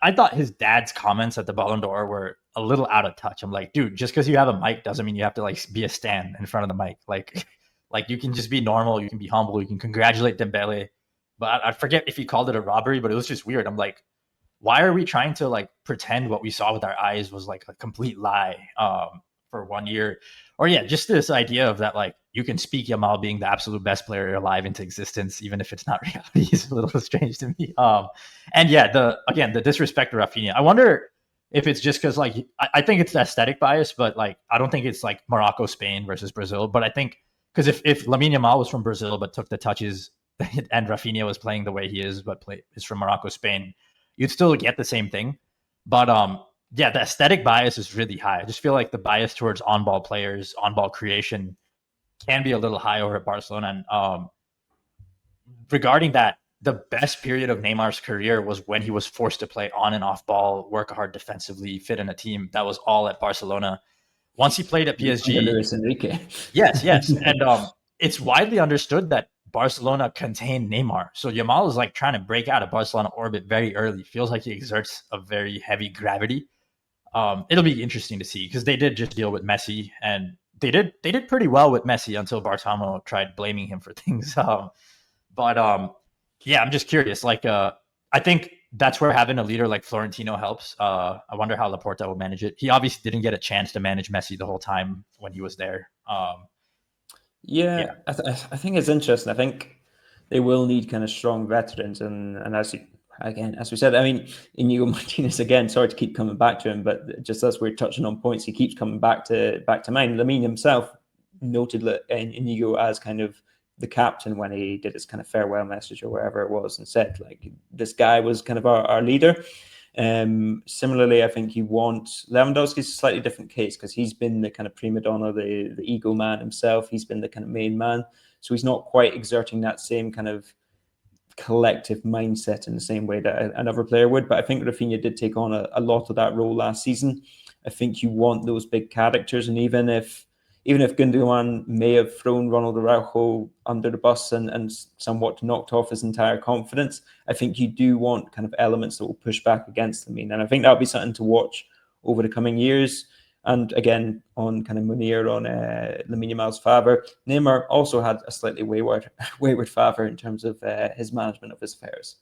I thought his dad's comments at the Ballon d'Or were a little out of touch. I'm like, dude, just because you have a mic doesn't mean you have to like be a stan in front of the mic. Like, like you can just be normal, you can be humble, you can congratulate Dembele. But I forget if he called it a robbery, but it was just weird. I'm like, why are we trying to like pretend what we saw with our eyes was like a complete lie for 1 year? Or yeah, just this idea of that like you can speak Yamal being the absolute best player alive into existence, even if it's not reality, is a little strange to me. And yeah, the disrespect to Rafinha. I wonder if it's just because like I think it's aesthetic bias, but like I don't think it's like Morocco, Spain versus Brazil. But I think because if Lamine Yamal was from Brazil but took the touches and Rafinha was playing the way he is but is from Morocco, Spain, you'd still get the same thing. But yeah, the aesthetic bias is really high. I just feel like the bias towards on-ball players, on-ball creation can be a little high over at Barcelona. And regarding that, the best period of Neymar's career was when he was forced to play on and off ball, work hard defensively, fit in a team. That was all at Barcelona. Once he played at Under PSG, Luis Enrique. yes, and it's widely understood that Barcelona contained Neymar. So Yamal is like trying to break out of Barcelona orbit very early. Feels like he exerts a very heavy gravity. It'll be interesting to see because they did just deal with Messi, and they did pretty well with Messi until Bartomeu tried blaming him for things. But yeah, I'm just curious. Like, I think that's where having a leader like Florentino helps. I wonder how Laporta will manage it. He obviously didn't get a chance to manage Messi the whole time when he was there. Yeah, Yeah, I think it's interesting. I think they will need kind of strong veterans, and as you, again, as we said, I mean, Inigo Martinez again. Sorry to keep coming back to him, but just as we're touching on points, he keeps coming back to mind. Lamine himself noted Inigo as kind of the captain when he did his kind of farewell message or wherever it was, and said like this guy was kind of our leader. Similarly, I think you want Lewandowski's a slightly different case because he's been the kind of prima donna, the ego man himself. He's been the kind of main man, so he's not quite exerting that same kind of collective mindset in the same way that another player would. But I think Rafinha did take on a lot of that role last season. I think you want those big characters, and even if Gundogan may have thrown Ronald Araujo under the bus and somewhat knocked off his entire confidence, I think you do want kind of elements that will push back against Lamine. And I think that'll be something to watch over the coming years. And again, on kind of Munir, on Lamine Yamal's father, Neymar also had a slightly wayward father in terms of his management of his affairs.